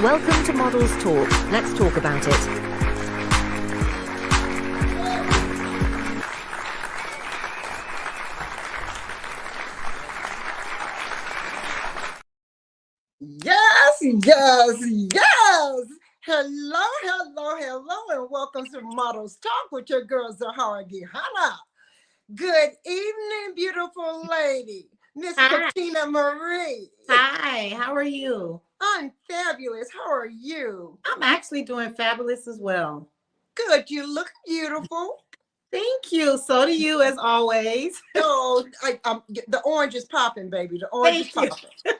Welcome to Models Talk. Let's talk about it. Yes, yes, yes. Hello, and welcome to Models Talk with your girl, Zaharraa Geyhanna. Good evening, beautiful lady, Miss Hi. Katina Marie. Hi, how are you? I'm fabulous. How are you? I'm actually doing fabulous as well. Good. You look beautiful. Thank you. So do you, as always. Oh, the orange is popping, baby. The orange is Thank you. popping.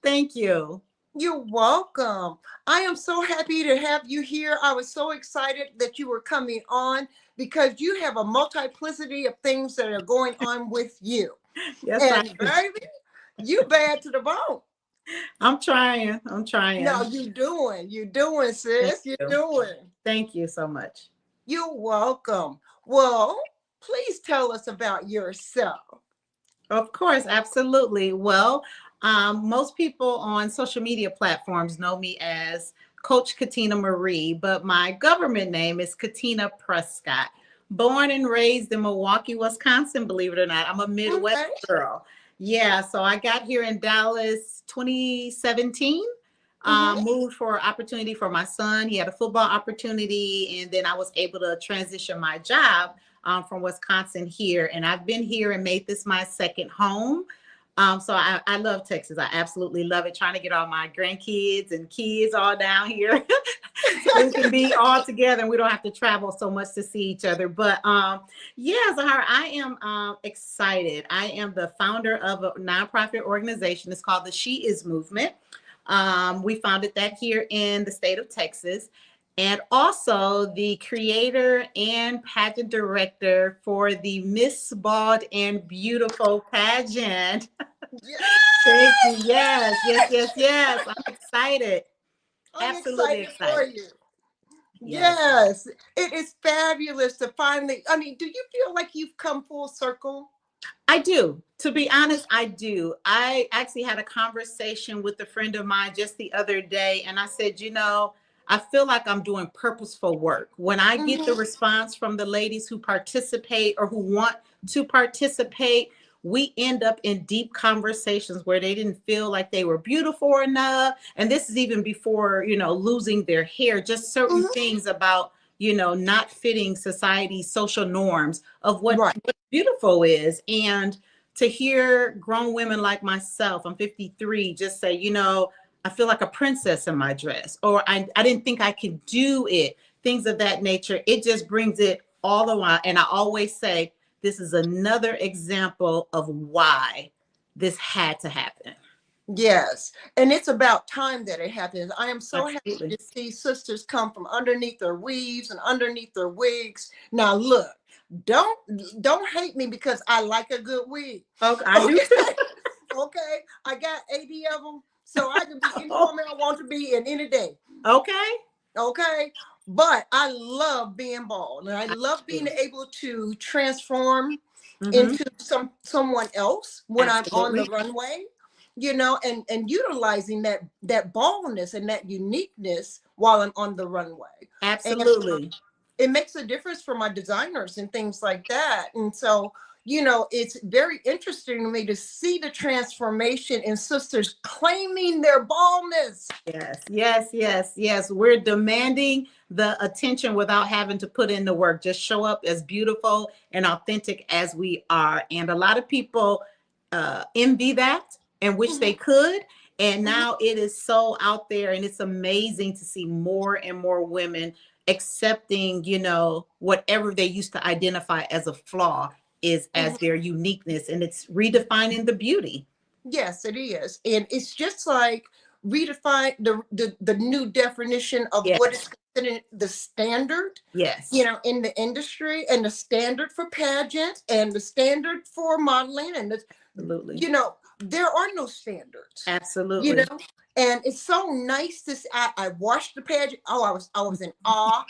Thank you. You're welcome. I am so happy to have you here. I was so excited that you were coming on because you have a multiplicity of things that are going on with you. Yes, And baby, you bad to the bone. I'm trying. No, you doing, sis. You're doing. Thank you so much. You're welcome. Well, please tell us about yourself. Of course, absolutely. Well, most people on social media platforms know me as Coach Katina Marie, but my government name is Katina Prescott. Born and raised in Milwaukee, Wisconsin, believe it or not. I'm a Midwest girl. Yeah, so I got here in Dallas 2017. Moved for opportunity for my son. He had a football opportunity, and then I was able to transition my job from Wisconsin here. And I've been here and made this my second home. So I love Texas. I absolutely love it. Trying to get all my grandkids and kids all down here. So we can be all together and we don't have to travel so much to see each other. But yeah, Zaharraa, I am excited. I am the founder of a nonprofit organization. It's called the She Is Movement. We founded that here in the state of Texas. And also the creator and pageant director for the Miss Bald and Beautiful pageant. Thank you. Yes. I'm excited. I'm Absolutely excited for you. Yes. Yes, it is fabulous to finally. I mean, do you feel like you've come full circle? I do. To be honest, I do. I actually had a conversation with a friend of mine just the other day, and I said, I feel like I'm doing purposeful work. When I get the response from the ladies who participate or who want to participate, we end up in deep conversations where they didn't feel like they were beautiful enough. And this is even before, losing their hair, just certain things about, not fitting society's social norms of what beautiful is. And to hear grown women like myself, I'm 53, just say, I feel like a princess in my dress, or I didn't think I could do it, things of that nature. It just brings it all the while. And I always say, this is another example of why this had to happen. Yes. And it's about time that it happens. I am so happy to see sisters come from underneath their weaves and underneath their wigs. Now, look, don't hate me because I like a good wig. Okay, I do. Okay. I got 80 of them. So I can be any woman I want to be in any day. Okay. But I love being bald, and I love being able to transform into someone else when I'm on the runway, and utilizing that baldness and that uniqueness while I'm on the runway. Absolutely. And it makes a difference for my designers and things like that. And so, it's very interesting to me to see the transformation in sisters claiming their baldness. Yes. We're demanding the attention without having to put in the work. Just show up as beautiful and authentic as we are. And a lot of people envy that and wish they could. And now it is so out there, and it's amazing to see more and more women accepting, whatever they used to identify as a flaw is as their uniqueness, and it's redefining the beauty. Yes, it is. And it's just like redefine the new definition of what is considered the standard, in the industry, and the standard for pageants and the standard for modeling. And there are no standards. Absolutely. And it's so nice to see. I watched the pageant. Oh, I was in awe.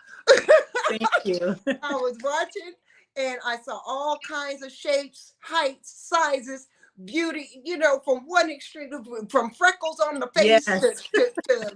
Thank you. I was watching, and I saw all kinds of shapes, heights, sizes, beauty, from one extreme, from freckles on the face Yes, to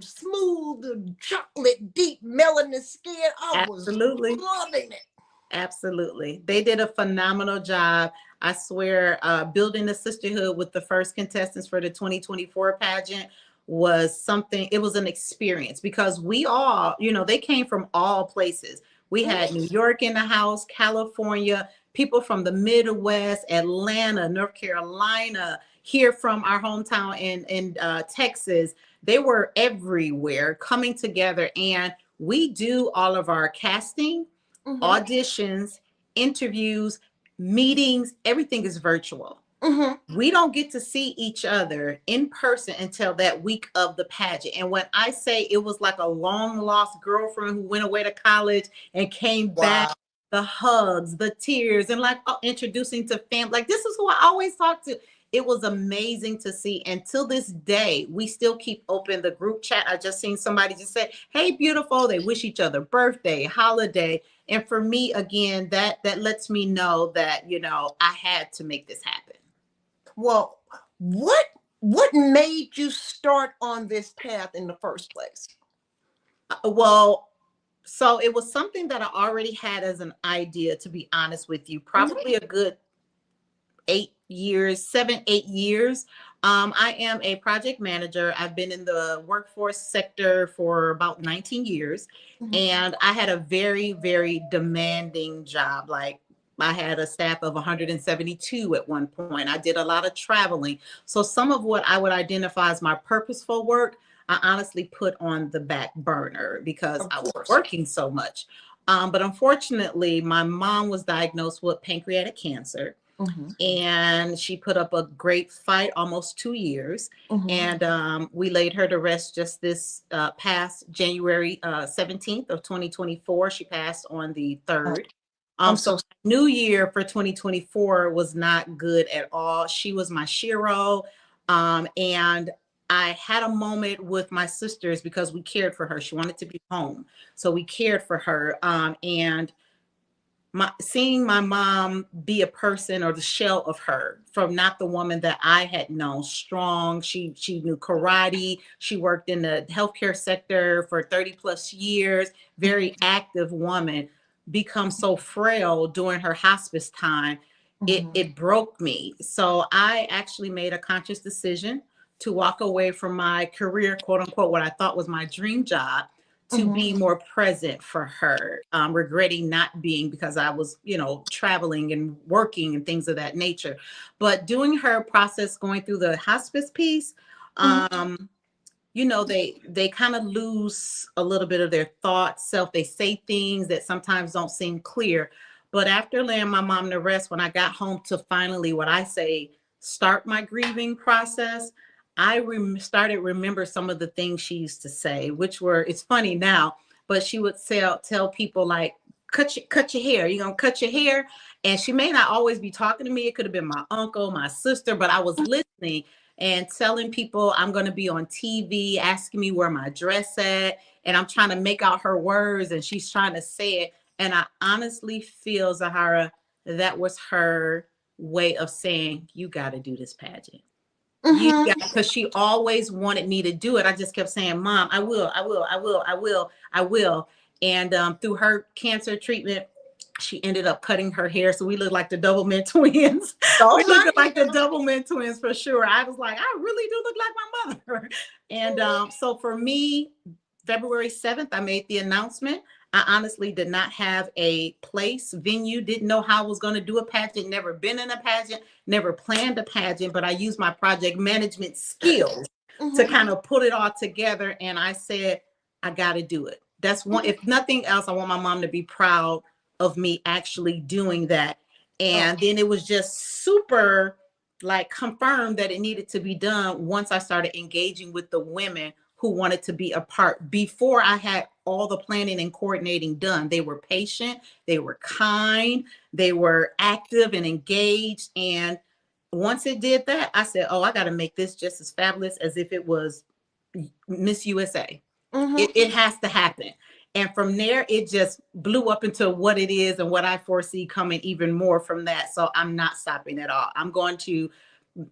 smooth chocolate deep melanin skin. I was absolutely. loving it. Absolutely. They did a phenomenal job. I swear, building the sisterhood with the first contestants for the 2024 pageant was something, it was an experience because we all, they came from all places. We had New York in the house, California, people from the Midwest, Atlanta, North Carolina, here from our hometown in Texas. They were everywhere coming together, and we do all of our casting, auditions, interviews, meetings, everything is virtual. We don't get to see each other in person until that week of the pageant. And when I say it was like a long lost girlfriend who went away to college and came back, the hugs, the tears, and like introducing to family, like this is who I always talk to. It was amazing to see. And till this day, we still keep open the group chat. I just seen somebody just say, "Hey, beautiful." They wish each other birthday, holiday. And for me, again, that lets me know that, I had to make this happen. Well, what made you start on this path in the first place? Well, so it was something that I already had as an idea, to be honest with you, probably a good 8 years, 7, 8 years. I am a project manager. I've been in the workforce sector for about 19 years. And I had a very, very demanding job. Like I had a staff of 172 at one point. I did a lot of traveling. So some of what I would identify as my purposeful work, I honestly put on the back burner because I was working so much. But unfortunately, my mom was diagnosed with pancreatic cancer. And she put up a great fight, almost 2 years. And we laid her to rest just this past January 17th of 2024. She passed on the 3rd. So New Year for 2024 was not good at all. She was my shero. And I had a moment with my sisters because we cared for her. She wanted to be home. So we cared for her. And seeing my mom be a person, or the shell of her, from not the woman that I had known, strong. She knew karate. She worked in the healthcare sector for 30 plus years, very active woman, become so frail during her hospice time. It broke me. So I actually made a conscious decision to walk away from my career, quote unquote, what I thought was my dream job, to be more present for her, regretting not being, because I was, traveling and working and things of that nature. But doing her process, going through the hospice piece, they kind of lose a little bit of their thoughts, they say things that sometimes don't seem clear. But after laying my mom to rest, when I got home to finally, what I say, start my grieving process, I started remember some of the things she used to say, which were, it's funny now, but she would tell people like, cut your hair. You're going to cut your hair. And she may not always be talking to me. It could have been my uncle, my sister, but I was listening and telling people I'm going to be on TV, asking me where my dress at. And I'm trying to make out her words and she's trying to say it. And I honestly feel, Zaharraa, that was her way of saying, you got to do this pageant. Because she always wanted me to do it. I just kept saying, Mom, I will. And through her cancer treatment, she ended up cutting her hair. So we look like the Doublemint twins. We look like the Doublemint twins for sure. I was like, I really do look like my mother. And so for me, February 7th, I made the announcement. I honestly did not have a venue, didn't know how I was going to do a pageant, never been in a pageant, never planned a pageant, but I used my project management skills to kind of put it all together. And I said, I got to do it. That's one, if nothing else, I want my mom to be proud of me actually doing that. And then it was just super confirmed that it needed to be done once I started engaging with the women who wanted to be a part. Before I had all the planning and coordinating done, they were patient, they were kind, they were active and engaged. And once it did that, I said, I got to make this just as fabulous as if it was Miss USA. It has to happen. And from there, it just blew up into what it is and what I foresee coming even more from that. So I'm not stopping at all. I'm going to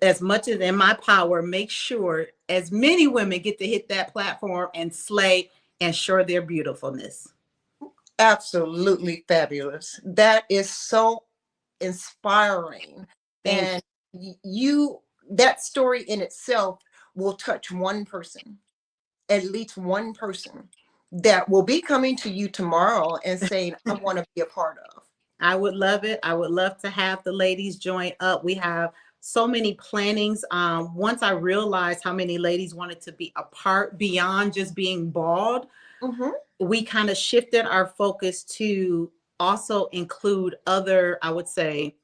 as much as in my power, make sure as many women get to hit that platform and slay and show their beautifulness. Absolutely fabulous. That is so inspiring. Thank And you, that story in itself will touch one person, at least one person that will be coming to you tomorrow and saying, I want to be a part of. I would love it. I would love to have the ladies join up. We have so many plannings. Once I realized how many ladies wanted to be a part beyond just being bald, Mhm. we kind of shifted our focus to also include other, I would say,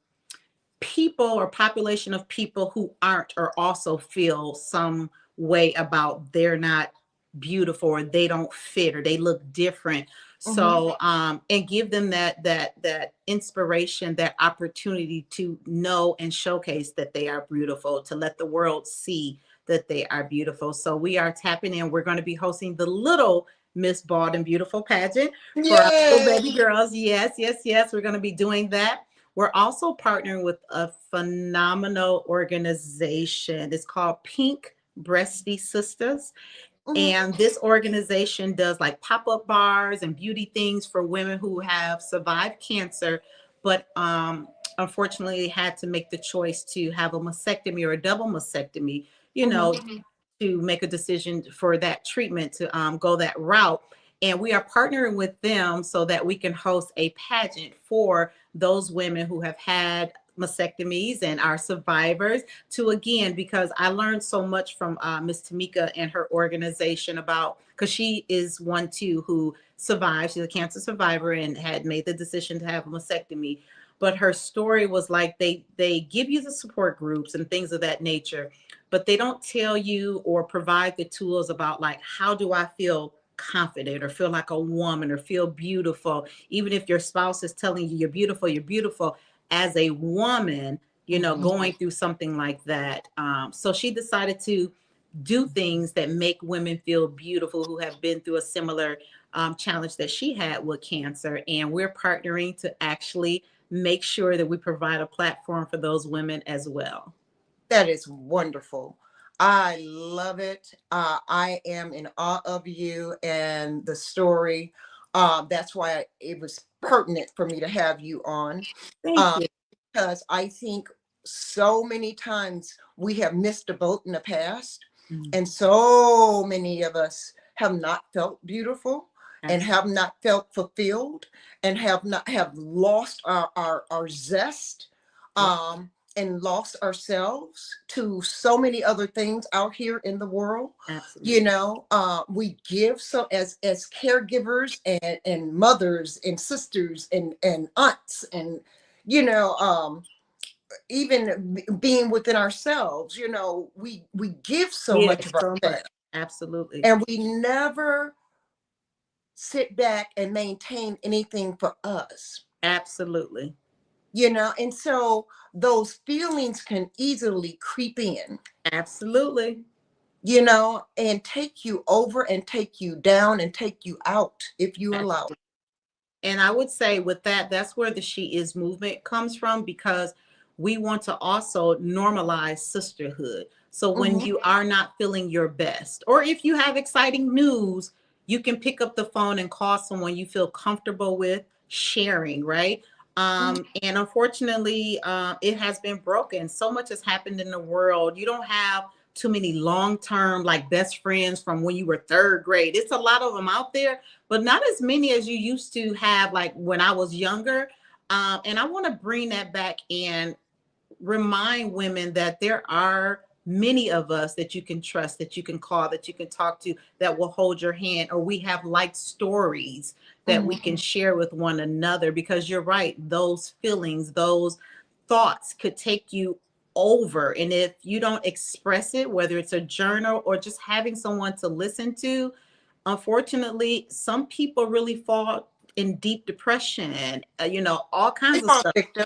people or population of people who aren't or also feel some way about they're not beautiful or they don't fit or they look different. Mhm. So and give them that inspiration, that opportunity to know and showcase that they are beautiful, to let the world see that they are beautiful. So we are tapping in. We're going to be hosting the Little Miss Bald and Beautiful pageant for our little Yay! baby girls. Yes, yes, yes. We're going to be doing that. We're also partnering with a phenomenal organization. It's called Pink Breasty Sisters. Mhm. And this organization does like pop-up bars and beauty things for women who have survived cancer, but unfortunately had to make the choice to have a mastectomy or a double mastectomy, you know, Mhm. to make a decision for that treatment to go that route. And we are partnering with them so that we can host a pageant for those women who have had mastectomies and are survivors to, again, because I learned so much from Miss Tamika and her organization about, because she is one too who survived. She's a cancer survivor and had made the decision to have a mastectomy. But her story was like they give you the support groups and things of that nature, but they don't tell you or provide the tools about like, how do I feel confident or feel like a woman or feel beautiful, even if your spouse is telling you you're beautiful as a woman, you know, Mhm. going through something like that. So she decided to do things that make women feel beautiful who have been through a similar challenge that she had with cancer. And we're partnering to actually make sure that we provide a platform for those women as well. That is wonderful. I love it. I am in awe of you and the story. That's why it was pertinent for me to have you on. Thank Um, you. because I think so many times we have missed a boat in the past, Mm, and so many of us have not felt beautiful and absolutely. have not felt fulfilled and have lost our zest. Yeah, And lost ourselves to so many other things out here in the world. absolutely. You know, we give, so as caregivers and mothers and sisters and aunts and, you know, even being within ourselves, you know, we give so Yeah, much of so much. ourselves, Absolutely. and we never sit back and maintain anything for us. Absolutely. You know, and so those feelings can easily creep in, Absolutely. you know, and take you over and take you down and take you out if you allow it. And I would say with that, that's where the She Is movement comes from, because we want to also normalize sisterhood. So when Mhm. you are not feeling your best, or if you have exciting news, you can pick up the phone and call someone you feel comfortable with sharing, right? Mhm. And unfortunately, it has been broken. So much has happened in the world. You don't have too many long-term like best friends from when you were third grade. It's a lot of them out there, but not as many as you used to have like when I was younger. And I want to bring that back and remind women that there are many of us that you can trust, that you can call, that you can talk to, that will hold your hand, or we have like stories that we Mhm. can share with one another. Because you're right, those feelings, those thoughts could take you over. And if you don't express it, whether it's a journal or just having someone to listen to, unfortunately, some people really fall in deep depression, you know, all They kinds of fall stuff. victim.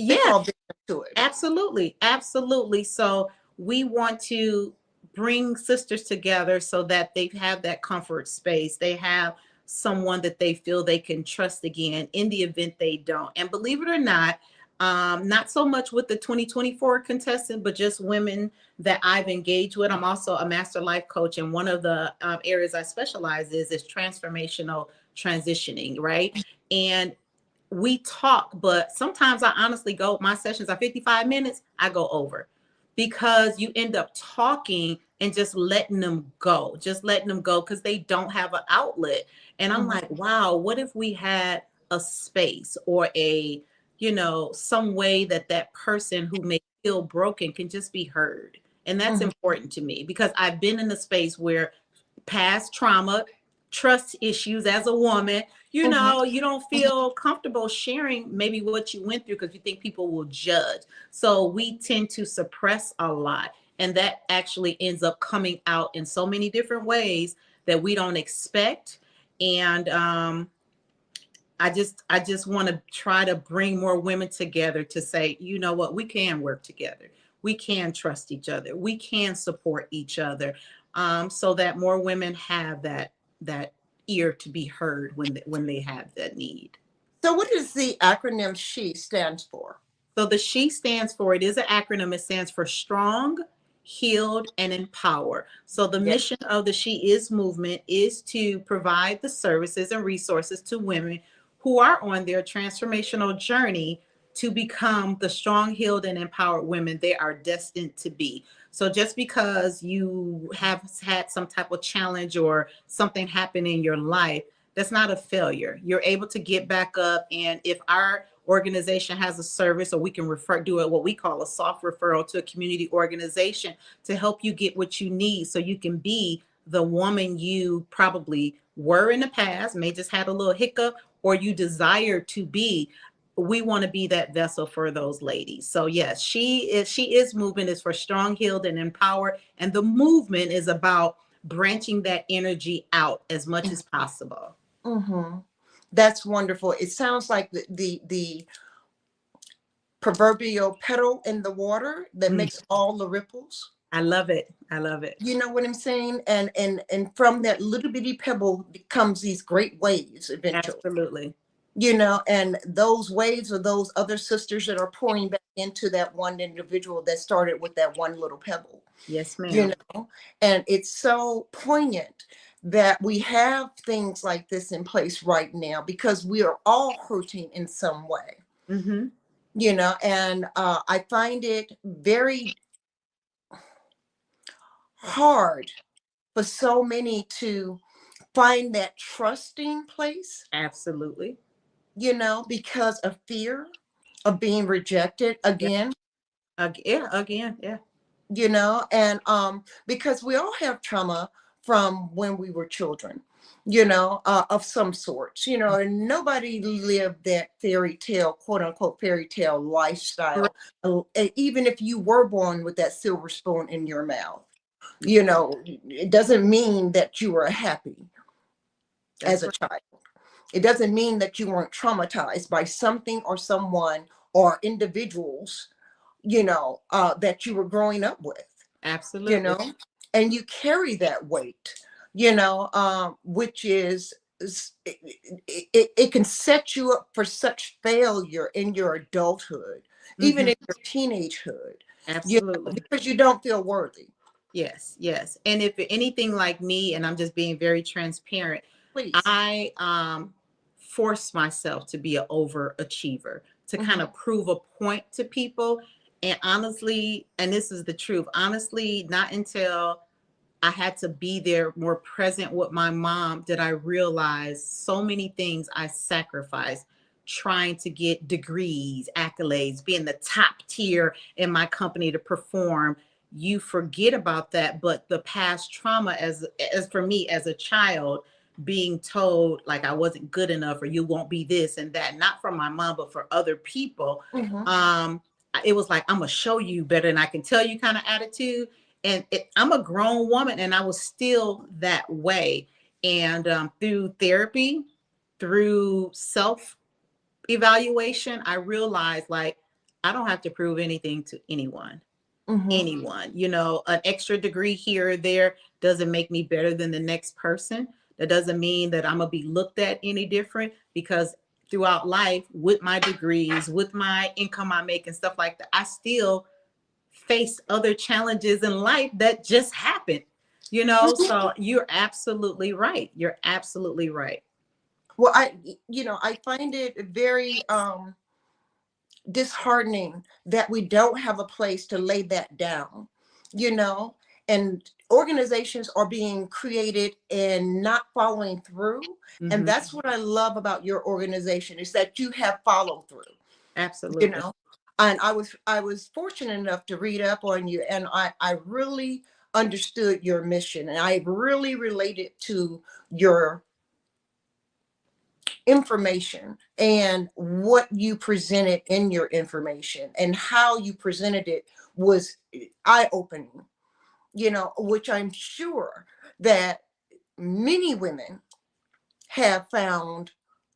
They Yeah, fall victim to it. absolutely. Absolutely. So we want to bring sisters together so that they have that comfort space. They have someone that they feel they can trust again in the event they don't. And believe it or not, Not so much with the 2024 contestant, but just women that I've engaged with. I'm also a master life coach, and one of the areas I specialize is transformational transitioning, right? And we talk, but sometimes I honestly go, my sessions are 55 minutes, I go over, because you end up talking and just letting them go, because they don't have an outlet. And I'm like, wow, what if we had a space or some way that that person who may feel broken can just be heard. And that's important to me, because I've been in a space where past trauma, trust issues as a woman, you don't feel comfortable sharing maybe what you went through because you think people will judge. So we tend to suppress a lot. And that actually ends up coming out in so many different ways that we don't expect. And I just want to try to bring more women together to say, you know what, we can work together. We can trust each other. We can support each other, so that more women have that ear to be heard when they have that need. So what does the acronym SHE stands for? So the SHE stands for, it is an acronym. It stands for Strong, Healed, and Empower. So the mission of the She Is movement is to provide the services and resources to women who are on their transformational journey to become the strong, healed, and empowered women they are destined to be. So just because you have had some type of challenge or something happen in your life, that's not a failure. You're able to get back up. And if our organization has a service, or we can do it what we call a soft referral to a community organization to help you get what you need so you can be the woman you probably were in the past, may just had a little hiccup, or you desire to be. We want to be that vessel for those ladies. So yes, she is movement is for strong, healed, and empowered. And the movement is about branching that energy out as much as possible. That's wonderful. It sounds like the proverbial pedal in the water that makes all the ripples. I love it. I love it. You know what I'm saying? And from that little bitty pebble becomes these great waves eventually. Absolutely. And those waves are those other sisters that are pouring back into that one individual that started with that one little pebble. Yes, ma'am. And it's so poignant that we have things like this in place right now, because we are all hurting in some way. And I find it very hard for so many to find that trusting place. Absolutely. Because of fear of being rejected again. Yeah. And because we all have trauma from when we were children, of some sorts, and nobody lived that fairy tale, quote unquote, fairy tale lifestyle. Even if you were born with that silver spoon in your mouth, it doesn't mean that you were happy as a child. It doesn't mean that you weren't traumatized by something or someone or individuals, that you were growing up with. Absolutely. And you carry that weight, which is, it can set you up for such failure in your adulthood, even in your teenagehood. Absolutely. Because you don't feel worthy. Yes. And if you're anything like me, and I'm just being very transparent, please, I force myself to be an overachiever, to kind of prove a point to people. And honestly, and this is the truth, honestly, not until I had to be there more present with my mom did I realize so many things I sacrificed trying to get degrees, accolades, being the top tier in my company to perform. You forget about that. But the past trauma, as for me as a child, being told like I wasn't good enough, or you won't be this and that, not from my mom, but for other people. It was like, I'm gonna show you better than I can tell you kind of attitude. And I'm a grown woman, and I was still that way. And through therapy, through self-evaluation, I realized like I don't have to prove anything to anyone. Anyone, an extra degree here or there doesn't make me better than the next person. That doesn't mean that I'm gonna be looked at any different, because throughout life with my degrees, with my income I make and stuff like that, I still face other challenges in life that just happened, you know? So you're absolutely right. You're absolutely right. Well, I find it very disheartening that we don't have a place to lay that down, you know, and organizations are being created and not following through. And Mhm. that's what I love about your organization is that you have followed through, you Absolutely. know. And I was fortunate enough to read up on you, and I really understood your mission, and I really related to your information and what you presented in your information, and how you presented it was eye-opening, which I'm sure that many women have found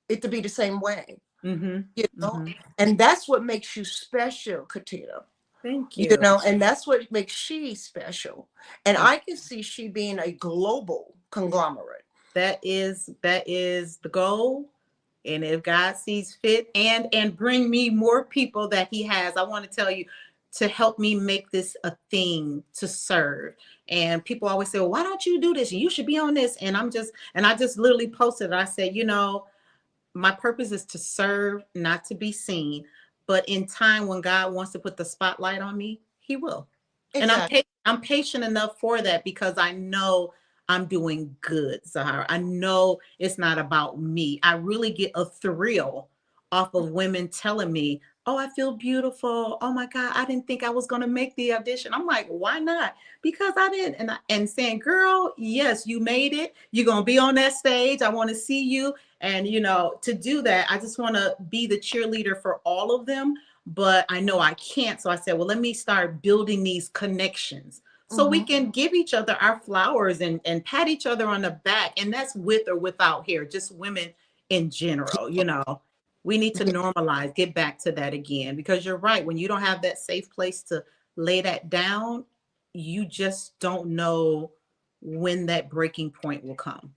it to be the same way, Mhm. you know, Mhm. and that's what makes you special, Katina. Thank you. And that's what makes she special. And I can see she being a global conglomerate. That is the goal. And if God sees fit and bring me more people that he has, I want to tell you, to help me make this a thing to serve. And people always say, well, why don't you do this? You should be on this. And I just literally posted, I said, my purpose is to serve, not to be seen. But in time, when God wants to put the spotlight on me, he will. And Exactly. I'm patient enough for that, because I know I'm doing good, Zahara. I know it's not about me. I really get a thrill off of women telling me, oh, I feel beautiful. Oh my God, I didn't think I was going to make the audition. I'm like, why not? Because I didn't. And saying, girl, yes, you made it. You're going to be on that stage. I want to see you. And, to do that, I just want to be the cheerleader for all of them. But I know I can't. So I said, well, let me start building these connections so we Mhm. can give each other our flowers and pat each other on the back. And that's with or without hair, just women in general. We need to normalize, get back to that again, because you're right. When you don't have that safe place to lay that down, you just don't know when that breaking point will come.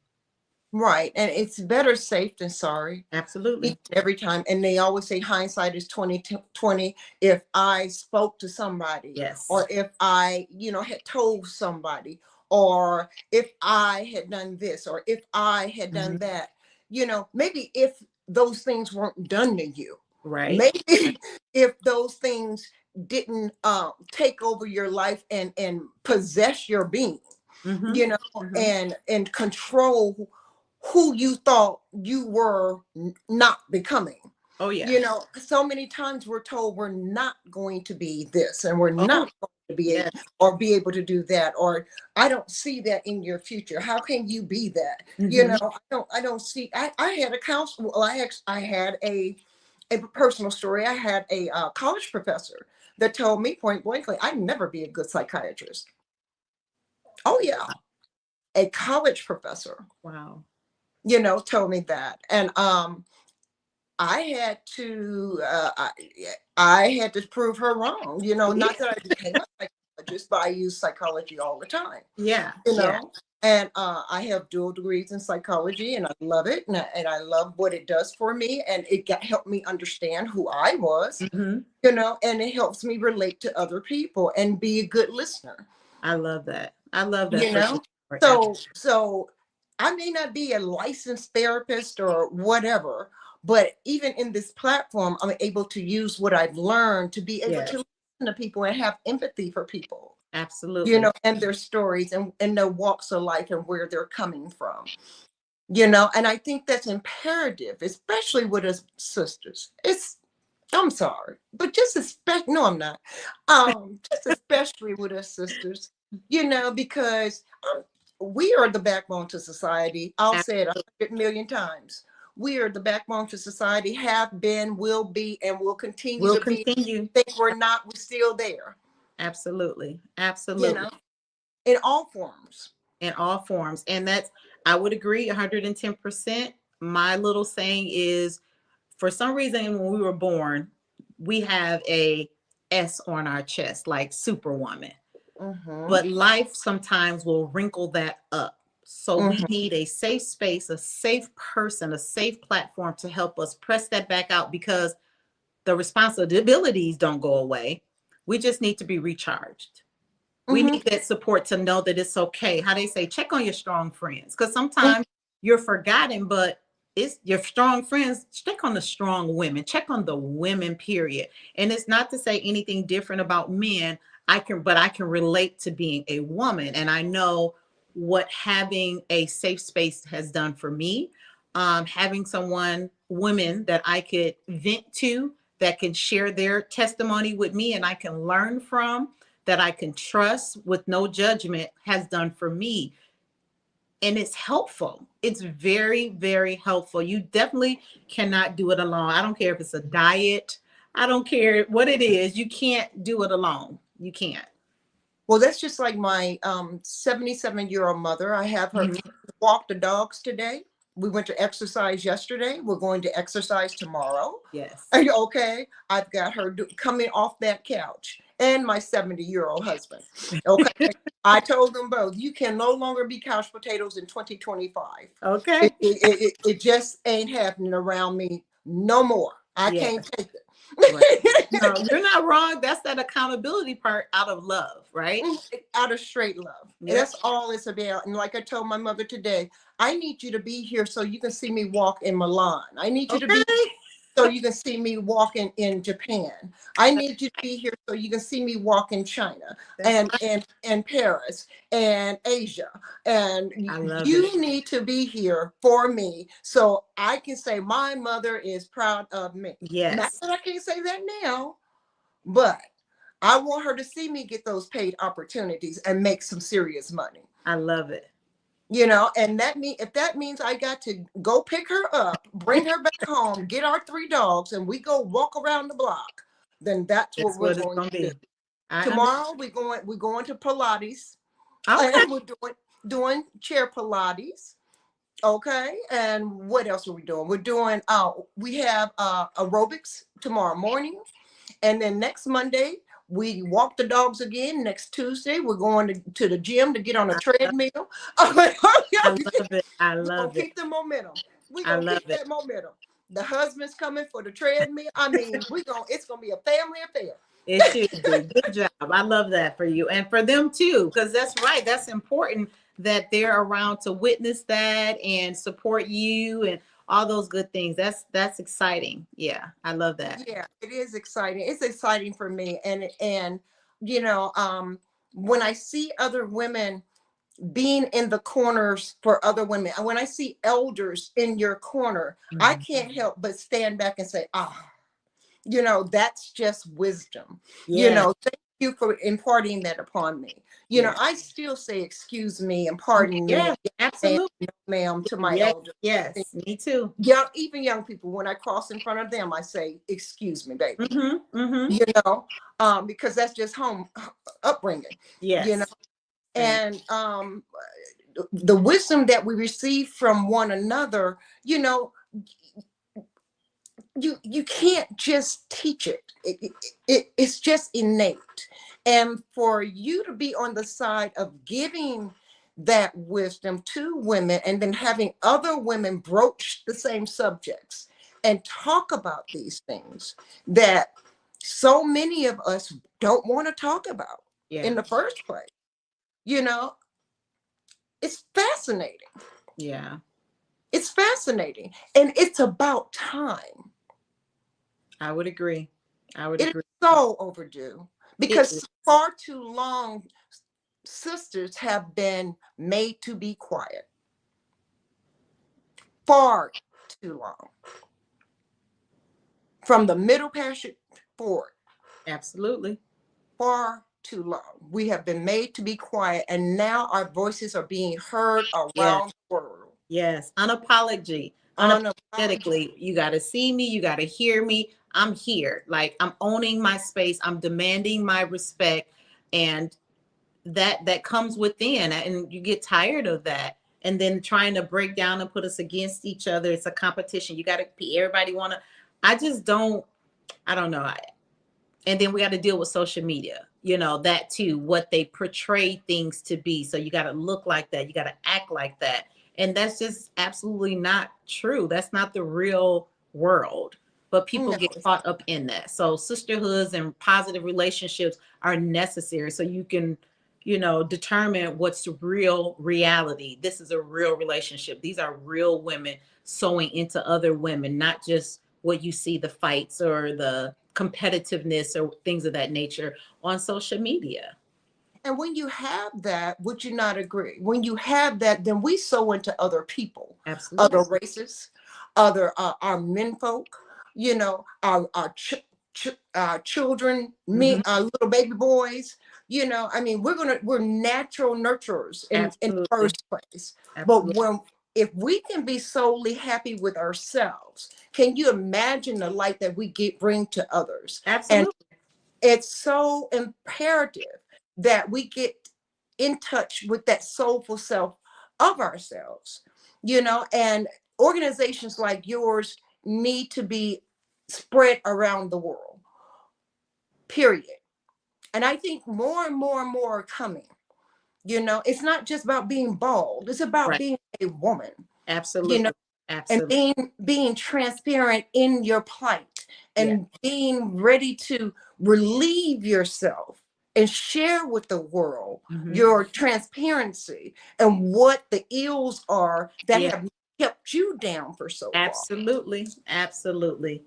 Right. And it's better safe than sorry. Absolutely. Every time. And they always say hindsight is 2020. If I spoke to somebody, Yes. or if I, had told somebody, or if I had done this, or if I had done Mhm. that, maybe if those things weren't done to you, Right. maybe if those things didn't take over your life and possess your being, Mm-hmm. you know, Mm-hmm. and control who you thought you were not becoming. Oh yeah. So many times we're told we're not going to be this, and we're Oh not going to be yeah. be able to do that, or I don't see that in your future. How can you be that? Mm-hmm. I don't see. I had a counselor. Well, I had a personal story. I had a college professor that told me point blankly, I'd never be a good psychiatrist. Oh yeah, a college professor, Wow. told me that. And I had to I had to prove her wrong. Not that I became a psychologist, but I use psychology all the time. Yeah. You Yeah. know, and I have dual degrees in psychology, and I love it, and I love what it does for me, and it helped me understand who I was. Mm-hmm. And it helps me relate to other people and be a good listener. I love that. I love that You for you. know, so I may not be a licensed therapist or whatever, but even in this platform, I'm able to use what I've learned to be able to Yes. listen to people and have empathy for people, Absolutely. and their stories, and their walks of life, and where they're coming from. And I think that's imperative, especially with us sisters. I'm sorry, but just especially, no, I'm not. Just especially with us sisters, because we are the backbone to society. I'll say it 100 million times. We are the backbone to society, have been, will be, and will continue We'll to be. continue. Think we're not, we're still there, Absolutely. you Absolutely. know, in all forms. In all forms. And I would agree 110%. My little saying is, for some reason, when we were born, we have a S on our chest, like Superwoman. Mm-hmm. But life sometimes will wrinkle that up. So we need a safe space, a safe person, a safe platform to help us press that back out, because the responsibilities don't go away. We just need to be recharged. We need that support to know that it's okay. How they say, check on your strong friends. Because sometimes you're forgotten, but it's your strong friends. Check on the strong women. Check on the women, period. And it's not to say anything different about men. But I can relate to being a woman. And I know what having a safe space has done for me. Having women that I could vent to, that can share their testimony with me and I can learn from, that I can trust with no judgment, has done for me. And it's helpful. It's very, very helpful. You definitely cannot do it alone. I don't care if it's a diet. I don't care what it is. You can't do it alone. You can't. Well, that's just like my 77-year-old mother. I have her walk the dogs today. We went to exercise yesterday. We're going to exercise tomorrow. Yes. Are you okay? I've got her coming off that couch, and my 70-year-old husband. Okay. I told them both, you can no longer be couch potatoes in 2025. Okay. It just ain't happening around me no more. I can't take it. Right. No, you're not wrong. That's that accountability part out of love, right? Out of straight love. Yep. That's all it's about. And like I told my mother today, I need you to be here so you can see me walk in Milan. I need you to be so you can see me walking in Japan. I need you to be here so you can see me walk in China and Paris and Asia. And you need to be here for me so I can say my mother is proud of me. Yes. Not that I can't say that now, but I want her to see me get those paid opportunities and make some serious money. I love it. You know, and if that means I got to go pick her up, bring her back home, get our 3 dogs, and we go walk around the block, then that's what we're going to do. Tomorrow we're going to Pilates. Okay. And we're doing chair Pilates. Okay. And what else are we doing? We're doing we have aerobics tomorrow morning. And then next Monday, we walk the dogs again. Next Tuesday, we're going to the gym to get on a treadmill. I love it. I love it. Keep the momentum. We're going to keep that momentum. The husband's coming for the treadmill. I mean, it's going to be a family affair. It should be. Good job. I love that for you and for them too, because that's right. That's important that they're around to witness that and support you and all those good things. That's exciting. Yeah, I love that. Yeah, it is exciting. It's exciting for me. And you know, when I see other women being in the corners for other women, and when I see elders in your corner, I can't help but stand back and say, you know, that's just wisdom. You know, thank you for imparting that upon me. You know, I still say, excuse me and pardon me. Absolutely. Ma'am, to my elders. Yes, me too. Yeah, even young people, when I cross in front of them, I say, excuse me, baby. You know, because that's just home upbringing. Yes. You know, and the wisdom that we receive from one another, you know, you can't just teach it. It's just innate. And for you to be on the side of giving that wisdom to women and then having other women broach the same subjects and talk about these things that so many of us don't want to talk about in the first place, you know, it's fascinating. Yeah. It's fascinating. And it's about time. I would agree. It's so overdue because far too long sisters have been made to be quiet. Far too long. From the middle passage forward. Absolutely. Far too long. We have been made to be quiet, and now our voices are being heard around the world. Yes. Unapologetically. You got to see me. You got to hear me. I'm here. Like, I'm owning my space. I'm demanding my respect. And that comes within, and you get tired of that. And then trying to break down and put us against each other. It's a competition. You got to be, everybody I don't know. And then we got to deal with social media. that too, what they portray things to be. So you got to look like that. You got to act like that. And that's just absolutely not true. That's not the real world. But people No. get caught up in that. So sisterhoods and positive relationships are necessary so you can, determine what's real reality. This is a real relationship. These are real women sewing into other women, not just what you see, the fights or the competitiveness or things of that nature on social media. And when you have that, would you not agree? When you have that, then we sow into other people, Absolutely. other races, other our menfolk, our children, Mhm. our little baby boys. I mean, we're natural nurturers in the Absolutely. first place. But Absolutely. if we can be solely happy with ourselves, can you imagine the light that we bring to others? And Absolutely. it's so imperative that we get in touch with that soulful self of ourselves, and organizations like yours need to be spread around the world, period. And I think more and more and more are coming. It's not just about being bald, it's about Right. being a woman, you know Absolutely. and Absolutely. being transparent in your plight, Yeah. and being ready to relieve yourself and share with the world Mhm. your transparency and what the ills are that Yeah. have kept you down for so long. Absolutely. Absolutely.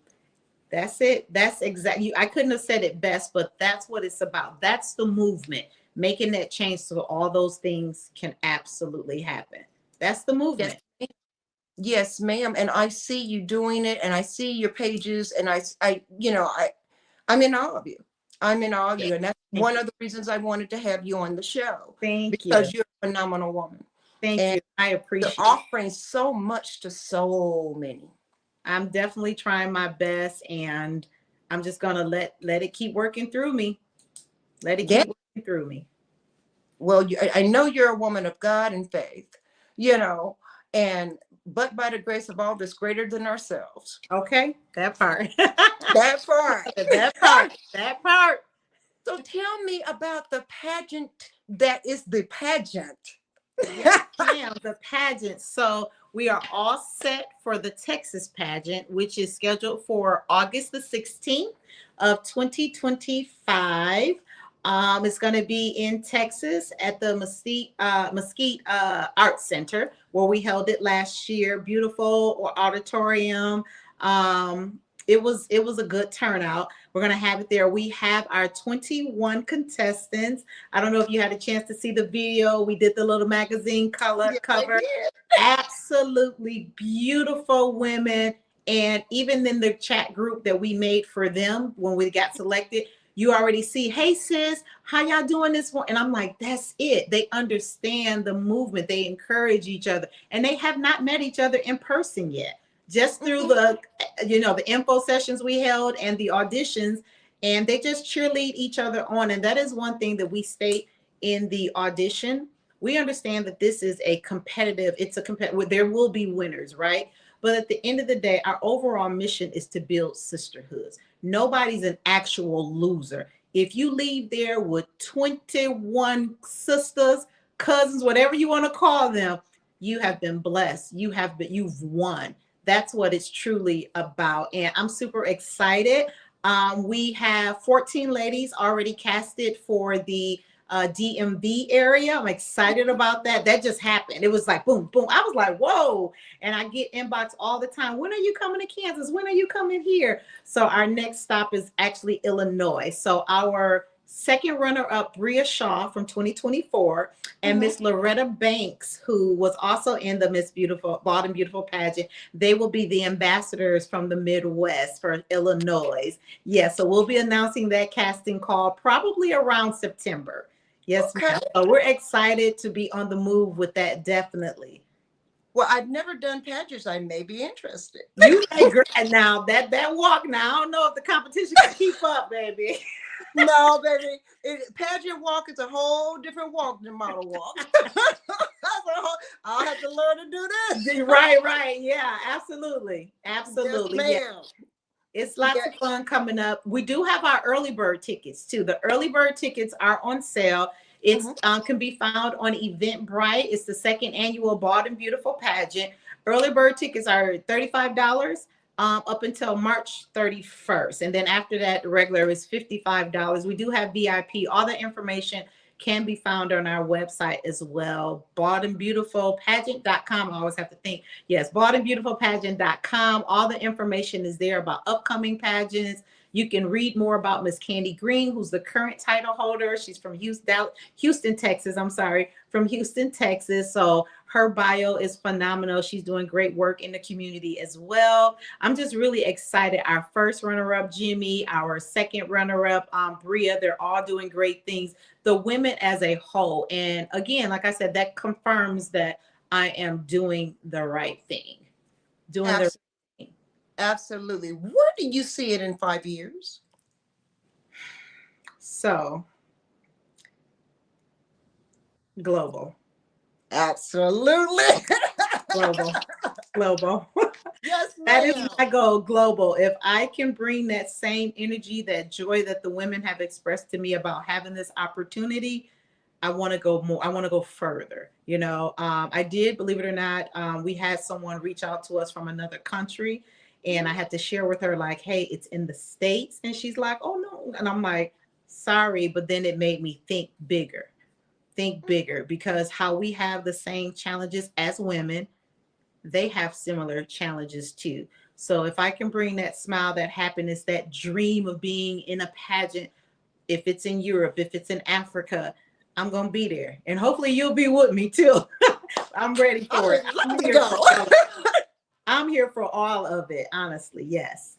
That's it. That's exactly. I couldn't have said it best, but that's what it's about. That's the movement, making that change so all those things can absolutely happen. That's the Yes, movement. yes, ma'am. And I see you doing it, and I see your pages, and I'm in awe of you. I'm in awe of Yeah. you. And that's Thank one you. of the reasons I wanted to have you on the show, Thank you. because you're a phenomenal woman. Thank And you. I you're appreciate it. offering so much to so many. I'm definitely trying my best, and I'm just gonna let it keep working through me. Let it Yeah. keep working through me. Well, I know you're a woman of God and faith, you know, and but by the grace of all that's greater than ourselves. Okay, that part. That part. That part. That part. So tell me about the pageant that is the pageant. Yes, ma'am. The pageant. So we are all set for the Texas pageant, which is scheduled for August the 16th of 2025. It's going to be in Texas at the Mesquite Art Center, where we held it last year. Beautiful auditorium. It was a good turnout. We're going to have it there. We have our 21 contestants. I don't know if you had a chance to see the video. We did the little magazine Yes, I cover. did. Absolutely beautiful women. And even in the chat group that we made for them when we got selected, you already see, hey sis, how y'all doing this one? And I'm like, that's it. They understand the movement. They encourage each other. And they have not met each other in person yet. Just through the info sessions we held and the auditions, and they just cheerlead each other on. And that is one thing that we state in the audition. We understand that this is it's a competitive, there will be winners, right? But at the end of the day, our overall mission is to build sisterhoods. Nobody's an actual loser. If you leave there with 21 sisters, cousins, whatever you want to call them, you have been blessed. You've won. That's what it's truly about. And I'm super excited. We have 14 ladies already casted for the DMV area. I'm excited about that. That just happened. It was like boom, boom. I was like, whoa. And I get inbox all the time. When are you coming to Kansas? When are you coming here? So our next stop is actually Illinois. So our second runner-up, Bria Shaw from 2024, and Miss Loretta Banks, who was also in the Miss Beautiful, Bald and Beautiful pageant. They will be the ambassadors from the Midwest for Illinois. Yeah, so we'll be announcing that casting call probably around September. Yes, Okay. ma'am. So we're excited to be on the move with that, definitely. Well, I've never done pageants. I may be interested. You agree now that walk now. I don't know if the competition can keep up, baby. No, baby. Pageant walk is a whole different walk than model walk. I'll have to learn to do this. Right. Yeah, absolutely. Yes, Yeah. ma'am. It's lots of fun coming up. We do have our early bird tickets too. The early bird tickets are on sale. It's can be found on Eventbrite. It's the second annual Bald and Beautiful pageant. Early bird tickets are $35 up until March 31st. And then after that, the regular is $55. We do have VIP. All the information can be found on our website as well. baldandbeautifulpageant.com. I always have to think. Yes, baldandbeautifulpageant.com. All the information is there about upcoming pageants. You can read more about Miss Candy Green, who's the current title holder. She's from Houston, Texas. From Houston, Texas. So her bio is phenomenal. She's doing great work in the community as well. I'm just really excited. Our first runner-up, Jimmy, our second runner-up, Bria, they're all doing great things. The women as a whole. And again, like I said, that confirms that I am doing the right thing. Absolutely. Where do you see it in 5 years? So, global. Absolutely. Global. Yes, ma'am. That is my goal, global. If I can bring that same energy, that joy that the women have expressed to me about having this opportunity, I want to go more. I want to go further. You know, I did, believe it or not, we had someone reach out to us from another country. And I had to share with her, like, hey, it's in the States. And she's like, oh, no. And I'm like, sorry. But then it made me think bigger, because how we have the same challenges as women, they have similar challenges too. So if I can bring that smile, that happiness, that dream of being in a pageant, if it's in Europe, if it's in Africa, I'm going to be there. And hopefully you'll be with me too. I'm ready for it. I'm here for all of it, honestly. Yes.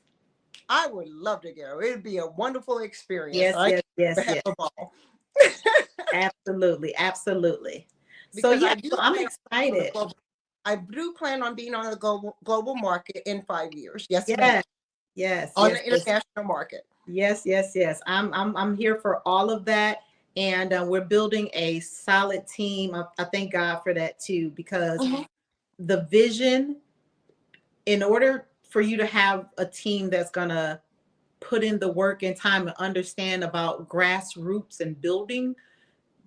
I would love to go. It'd be a wonderful experience. Yes. Absolutely. So yeah, I'm excited. I do plan on being on the global market in 5 years. Yes. On the international market. Yes. I'm here for all of that. And we're building a solid team. I thank God for that too, because the vision, in order for you to have a team that's going to put in the work and time and understand about grassroots and building,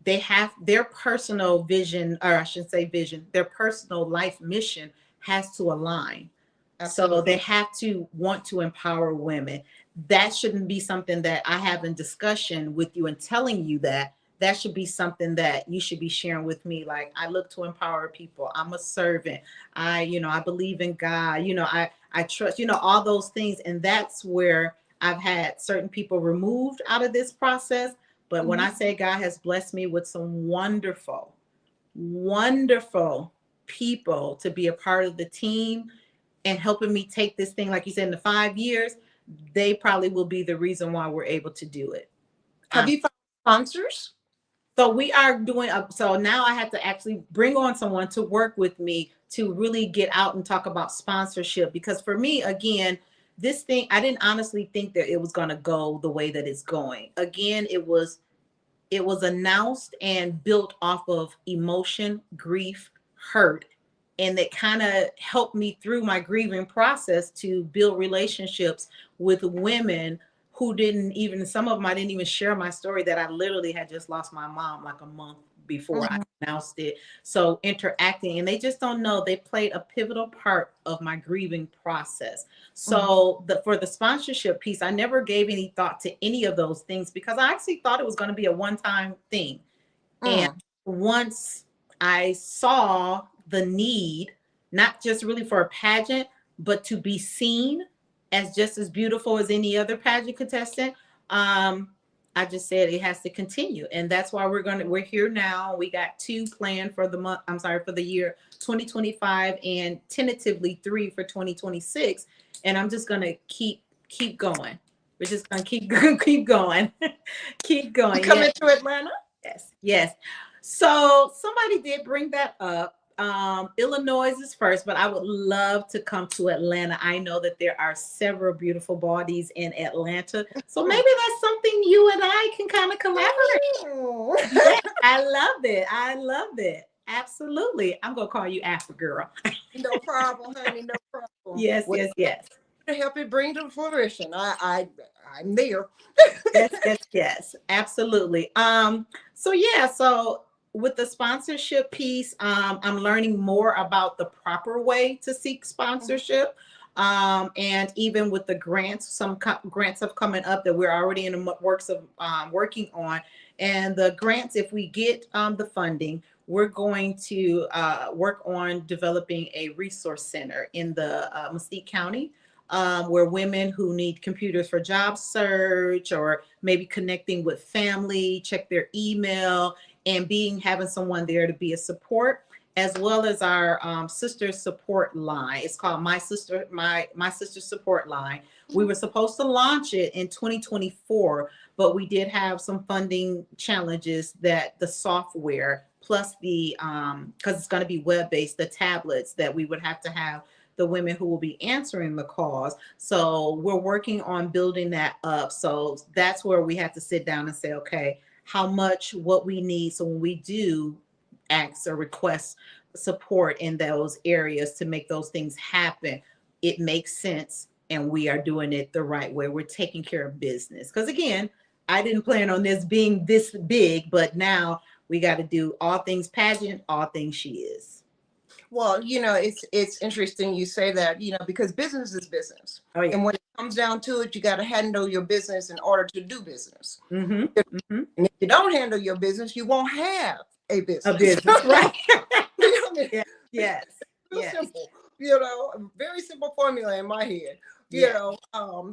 they have their personal vision, or I should say vision, their personal life mission has to align. Absolutely. So they have to want to empower women. That shouldn't be something that I have in discussion with you and telling you that. That should be something that you should be sharing with me. Like, I look to empower people. I'm a servant. I believe in God. I trust, all those things. And that's where I've had certain people removed out of this process. But when I say God has blessed me with some wonderful, wonderful people to be a part of the team and helping me take this thing, like you said, in the 5 years, they probably will be the reason why we're able to do it. Have you found sponsors? So we are doing, so now I have to actually bring on someone to work with me to really get out and talk about sponsorship. Because for me, again, this thing, I didn't honestly think that it was going to go the way that it's going. Again, it was announced and built off of emotion, grief, hurt. And that kind of helped me through my grieving process to build relationships with women who some of them, I didn't even share my story, that I literally had just lost my mom like a month before I announced it. So interacting, and they just don't know, they played a pivotal part of my grieving process. So for the sponsorship piece, I never gave any thought to any of those things, because I actually thought it was going to be a one-time thing. And once I saw the need, not just really for a pageant, but to be seen as just as beautiful as any other pageant contestant, I just said it has to continue. And that's why we're here now. We got 2 planned for the year 2025, and tentatively 3 for 2026. And I'm just gonna keep going. We're just gonna keep going. Keep going. You coming to Atlanta? Yes. So somebody did bring that up. Illinois is first, but I would love to come to Atlanta. I know that there are several beautiful bodies in Atlanta, so maybe that's something you and I can kind of collaborate. Yeah, I love it. Absolutely. I'm gonna call you Afro Girl. No problem, honey. No problem. Yes. to help it bring to fruition. I'm there. Yes, absolutely. So with the sponsorship piece, I'm learning more about the proper way to seek sponsorship. And even with the grants, some grants have coming up that we're already in the works of working on. And the grants, if we get the funding, we're going to work on developing a resource center in the Mesquite County, where women who need computers for job search or maybe connecting with family, check their email, and having someone there to be a support, as well as our sister support line. It's called My Sister Support Line. We were supposed to launch it in 2024, but we did have some funding challenges that the software plus the because it's going to be web-based, the tablets that we would have to have the women who will be answering the calls. So we're working on building that up. So that's where we have to sit down and say, okay, how much, what we need. So when we do ask or request support in those areas to make those things happen, it makes sense and we are doing it the right way. We're taking care of business. Because again, I didn't plan on this being this big, but now we got to do all things pageant, all things she is. Well, it's interesting you say that, because business is business. Oh, yeah. And when it comes down to it, you got to handle your business in order to do business. Mm-hmm. And if you don't handle your business, you won't have a business. A business, right? Yes. Yes. Simple. Very simple formula in my head.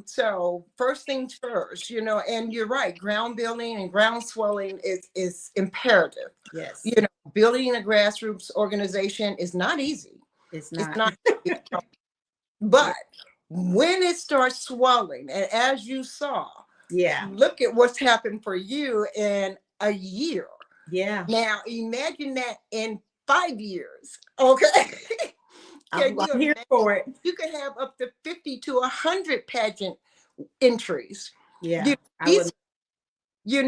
So first things first, and you're right, ground building and ground swelling is imperative. Yes. Building a grassroots organization is not easy. It's not. It's not easy. But when it starts swelling, and as you saw, look at what's happened for you in a year. Yeah. Now imagine that in 5 years. Okay. I'm here for it. You can have up to 50 to 100 pageant entries. Yeah. And you're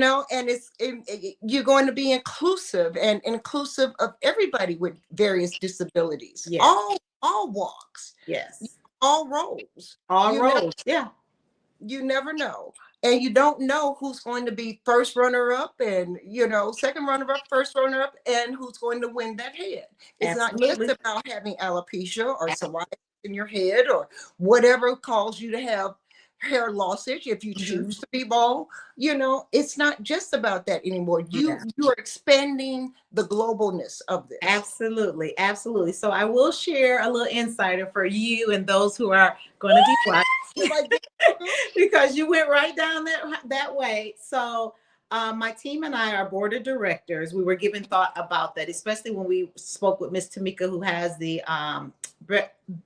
going to be inclusive and inclusive of everybody with various disabilities. Yes. All walks. Yes. All roles. Yeah. You never know. And you don't know who's going to be first runner-up and, second runner-up, first runner-up, and who's going to win that head. It's not just about having alopecia or psoriasis in your head or whatever calls you to have hair lossage if you choose to be bald. It's not just about that anymore. You are expanding the globalness of this. Absolutely. Absolutely. So I will share a little insider for you and those who are going to be watching. Because you went right down that way. So my team and I are board of directors. We were given thought about that, especially when we spoke with Miss Tamika, who has the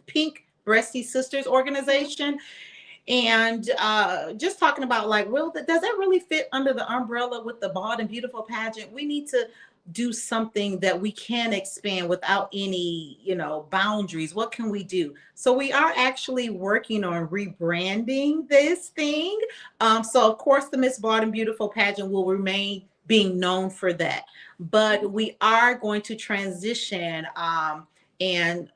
Pink Breasty Sisters organization. And just talking about does that really fit under the umbrella with the Bald and Beautiful pageant? We need to do something that we can expand without any, boundaries. What can we do? So we are actually working on rebranding this thing. So of course the Miss Bald and Beautiful pageant will remain being known for that, but we are going to transition and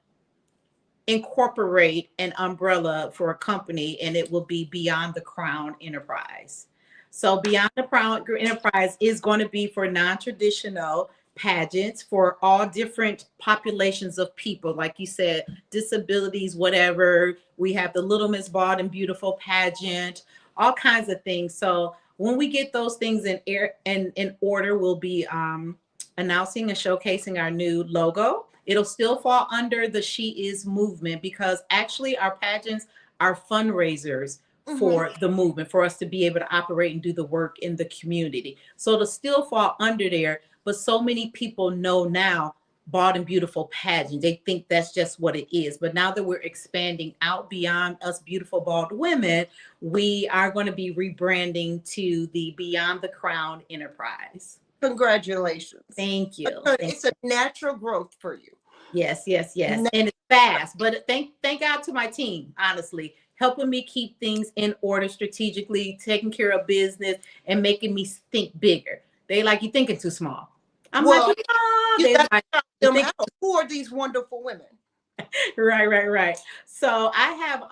incorporate an umbrella for a company, and it will be Beyond the Crown Enterprise. So Beyond the Crown Enterprise is going to be for non-traditional pageants for all different populations of people. Like you said, disabilities, whatever. We have the Little Miss Bald and Beautiful pageant, all kinds of things. So when we get those things in order, we'll be announcing and showcasing our new logo. It'll still fall under the She Is movement because actually our pageants are fundraisers for the movement, for us to be able to operate and do the work in the community. So it'll still fall under there, but so many people know now Bald and Beautiful pageant. They think that's just what it is. But now that we're expanding out beyond us beautiful bald women, we are going to be rebranding to the Beyond the Crown Enterprise. Congratulations. Thank you. It's a natural growth for you. Yes. And it's fast, but thank God to my team, honestly, helping me keep things in order strategically, taking care of business and making me think bigger. They like, you thinking too small. I'm who are these wonderful women? Right. So I have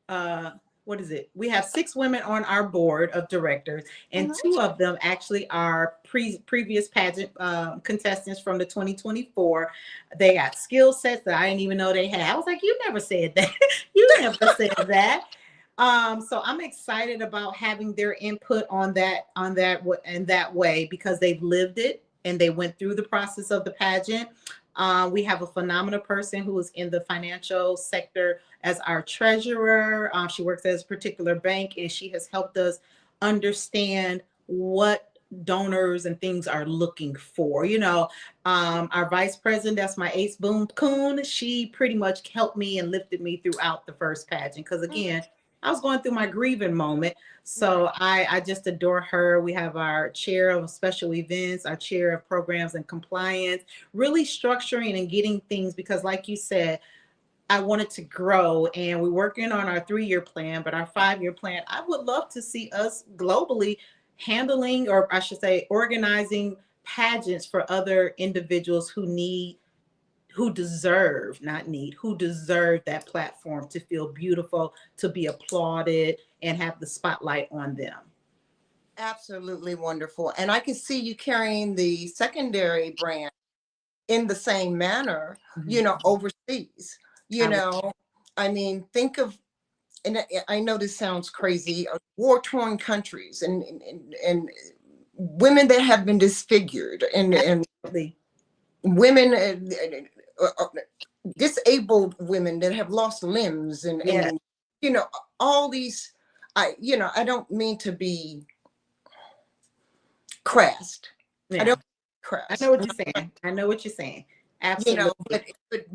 what is it? We have 6 women on our board of directors, and 2 of them actually are previous pageant contestants from the 2024. They got skill sets that I didn't even know they had. I was like, you never said that. You never said that. So I'm excited about having their input on that in that way, because they've lived it and they went through the process of the pageant. We have a phenomenal person who is in the financial sector as our treasurer. She works at a particular bank, and she has helped us understand what donors and things are looking for. Our vice president, that's my ace Boone Coon. She pretty much helped me and lifted me throughout the first pageant, because again, I was going through my grieving moment. So I just adore her. We have our chair of special events, our chair of programs and compliance, really structuring and getting things, because like you said, I wanted to grow, and we're working on our 3-year plan, but our 5-year plan, I would love to see us globally handling, or I should say, organizing pageants for other individuals who deserve that platform to feel beautiful, to be applauded, and have the spotlight on them. Absolutely wonderful. And I can see you carrying the secondary brand in the same manner, overseas. I mean, think of, and I know this sounds crazy, war-torn countries and women that have been disfigured, and women, disabled women that have lost limbs, and all these. I don't mean to be crass. Yeah. I don't crass. I know what you're saying. Absolutely. But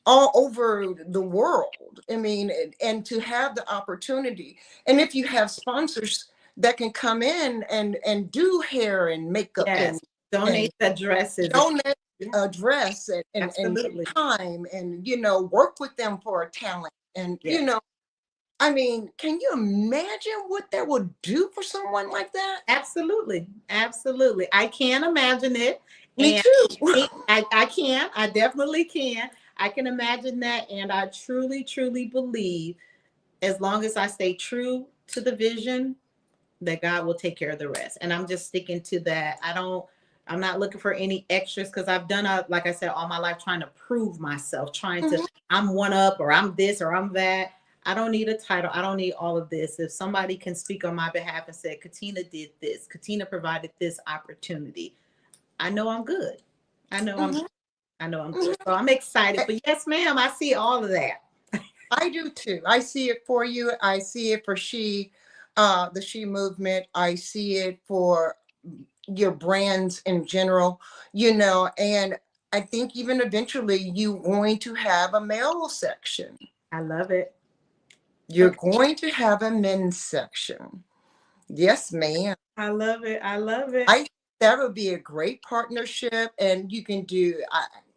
all over the world. I mean, and to have the opportunity, and if you have sponsors that can come in and do hair and makeup, and donate the dresses, donate a dress and time, and work with them for a talent, and I mean, can you imagine what that would do for someone like that? Absolutely. I can imagine it. Me too. I definitely can. I can imagine that. And I truly, truly believe, as long as I stay true to the vision, that God will take care of the rest. And I'm just sticking to that. I'm not looking for any extras, because I've done, like I said, all my life trying to prove myself, I'm one up, or I'm this, or I'm that. I don't need a title. I don't need all of this. If somebody can speak on my behalf and say, Katina did this, Katina provided this opportunity, I know I'm good. I know I'm good. So I'm excited. But yes, ma'am, I see all of that. I do too. I see it for you. I see it for the She movement. I see it for your brands in general, and I think even eventually you're going to have a male section. I love it. You're going to have a men's section. Yes, ma'am. I love it. That would be a great partnership. And you can do,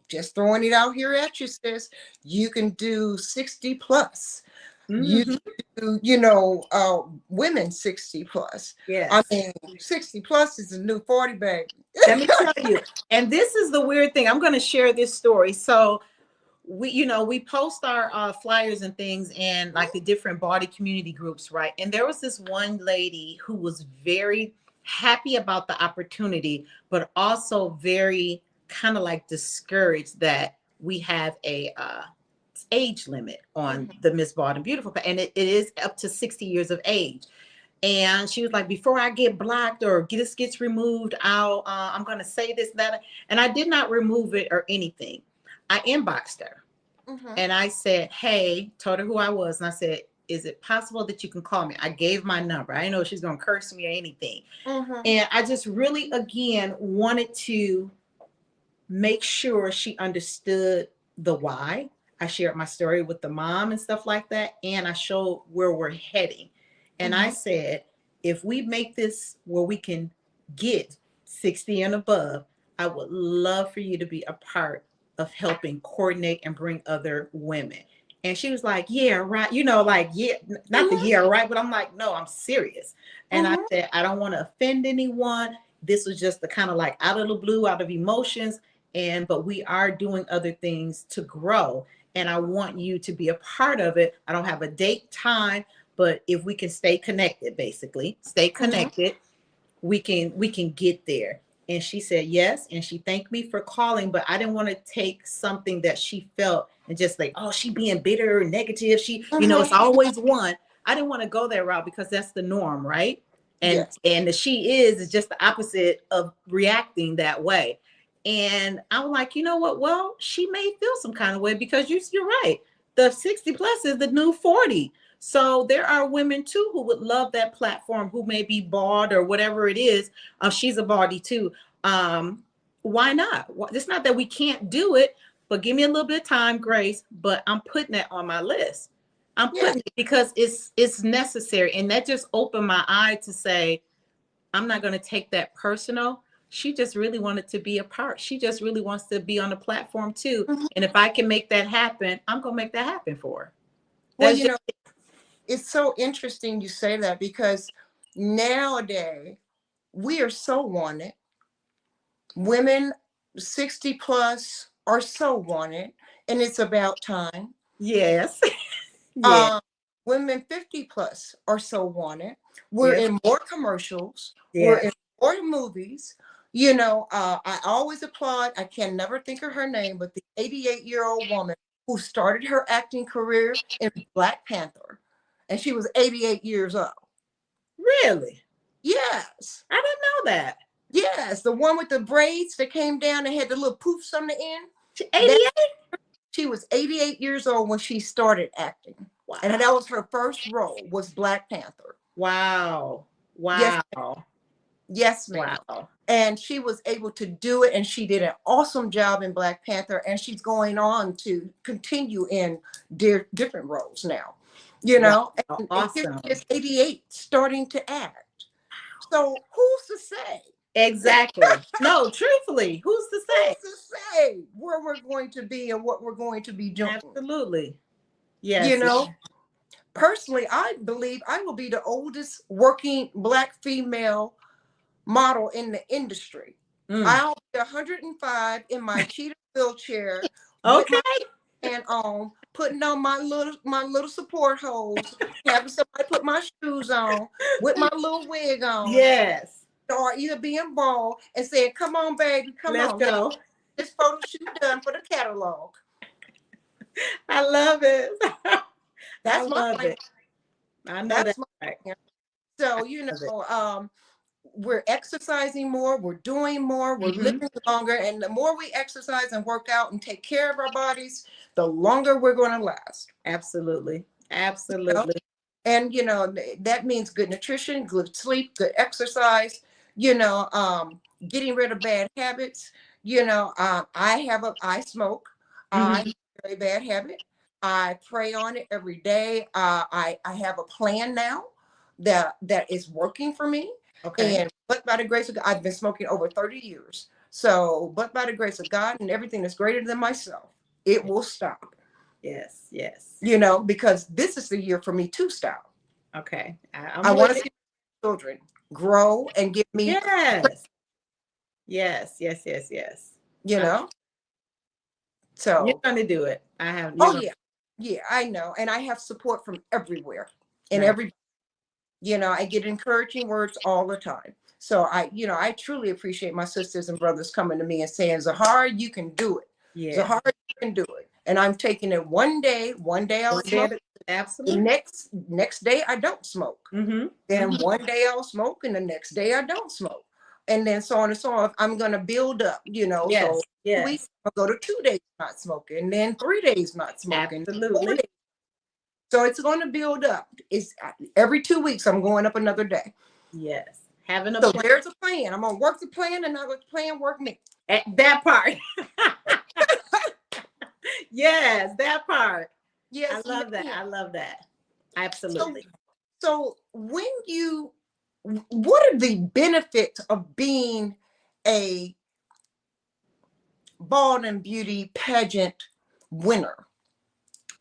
just throwing it out here at you, sis, you can do 60 plus. You do, women 60 plus. Yes. I mean, 60 plus is a new 40, baby. Let me tell you. And this is the weird thing. I'm going to share this story. So we post our flyers and things in like the different body community groups, right? And there was this one lady who was very happy about the opportunity, but also very kind of like discouraged that we have a age limit on the Miss Bald and Beautiful, and it is up to 60 years of age. And she was like, before I get blocked or this gets removed, I'm going to say this, that, and I did not remove it or anything. I inboxed her and I said, hey, told her who I was. And I said, is it possible that you can call me? I gave my number. I didn't know if she's going to curse me or anything. And I just really, again, wanted to make sure she understood the why. I shared my story with the mom and stuff like that. And I showed where we're heading. And I said, if we make this where we can get 60 and above, I would love for you to be a part of helping coordinate and bring other women. And she was like, yeah, right. Yeah, not the yeah, right. But I'm like, no, I'm serious. And I said, I don't want to offend anyone. This was just the kind of like out of the blue, out of emotions. But we are doing other things to grow. and I want you to be a part of it. I don't have a date, time, but if we can stay connected, basically, stay connected, we can get there. And she said yes, and she thanked me for calling, but I didn't want to take something that she felt and just like, oh, she being bitter or negative. She, it's always one. I didn't want to go that route because that's the norm, right? And Yes. and the she is just the opposite of reacting that way. And I'm like, you know what? Well, she may feel some kind of way because you're right. The 60 plus is the new 40. So there are women too who would love that platform, who may be bald or whatever it is. She's a body too. Why not? It's not that we can't do it, but give me a little bit of time, grace. But I'm putting that on my list. I'm putting it because it's necessary. And that just opened my eye to say, I'm not going to take that personal. She just really wanted to be a part. She just really wants to be on the platform too. And if I can make that happen, I'm going to make that happen for her. Well, it's so interesting you say that, because nowadays we are so wanted. Women 60 plus are so wanted, and it's about time. Yes. Yeah. Women 50 plus are so wanted. We're in more commercials. We're in more movies. I always applaud, I can never think of her name, but the 88-year-old woman who started her acting career in Black Panther. And she was 88 years old. Really? Yes. I didn't know that. Yes. The one with the braids that came down and had the little poofs on the end. 88? She was 88 years old when she started acting. Wow. And that was her first role, was Black Panther. Wow. Wow. Yes, ma'am. Yes, ma'am. Wow. And she was able to do it, and she did an awesome job in Black Panther, and she's going on to continue in different roles now. Wow. And Awesome. She's 88, starting to act. So who's to say? Exactly. No, truthfully, who's to say? Who's to say where we're going to be and what we're going to be doing? Absolutely. Yes. Personally, I believe I will be the oldest working Black female model in the industry. I'll be 105 in my cheetah wheelchair. Okay. And putting on my little support hose, having somebody put my shoes on with my little wig on. Yes. Or either being bald and saying, "Come on, baby, Let's go. This photo shoot done for the catalog." I love it. That's my plan. I know that's right. So we're exercising more, we're doing more, we're living longer, and the more we exercise and work out and take care of our bodies, the longer we're going to last. Absolutely. Absolutely. And that means good nutrition, good sleep, good exercise, getting rid of bad habits. I smoke. I have a very bad habit. I pray on it every day. I have a plan now that is working for me. Okay. But by the grace of God, I've been smoking over 30 years. So, but by the grace of God and everything that's greater than myself, it will stop. Yes. Yes. Because this is the year for me to stop. Okay. I want to see children grow and give me. Yes. Yes. Yes. Yes. Yes. So you're going to do it. I have. Yeah, I know. And I have support from everywhere and everybody. I get encouraging words all the time. So I truly appreciate my sisters and brothers coming to me and saying, "Zaharraa, you can do it. Yeah. Zaharraa, you can do it." And I'm taking it one day I'll smoke. Absolutely. The next day I don't smoke. Then one day I'll smoke, and the next day I don't smoke. And then so on and so on. I'm going to build up, Yes. So weeks, I'll go to 2 days not smoking, and then 3 days not smoking. Absolutely. So it's going to build up. It's every 2 weeks I'm going up another day. Yes. Having a plan. There's a plan. I'm going to work the plan, and not let the plan work me. That part. Yes, that part. Yes. I love that. I love that. Absolutely. So what are the benefits of being a Bald and Beauty pageant winner?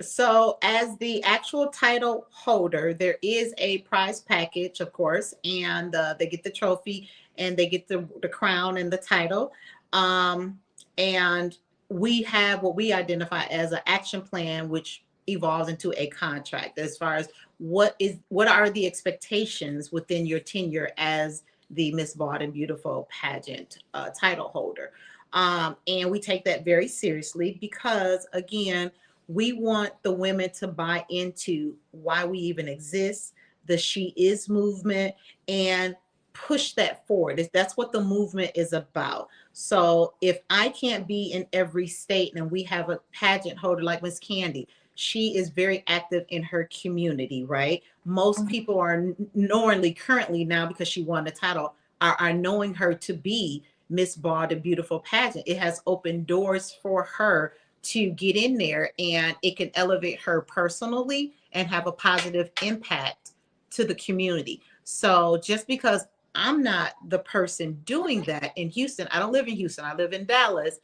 So as the actual title holder, there is a prize package, of course, and they get the trophy and they get the crown and the title. And we have what we identify as an action plan, which evolves into a contract as far as what are the expectations within your tenure as the Miss Bald and Beautiful pageant title holder. And we take that very seriously because, again, we want the women to buy into why we even exist, the She Is movement, and push that forward. That's what the movement is about. So if I can't be in every state and we have a pageant holder like Miss Candy, she is very active in her community, right? Most people are knowingly currently now, because she won the title, are knowing her to be Miss Bald and Beautiful pageant. It has opened doors for her to get in there, and it can elevate her personally and have a positive impact to the community. So just because I'm not the person doing that in Houston, I don't live in Houston, I live in Dallas,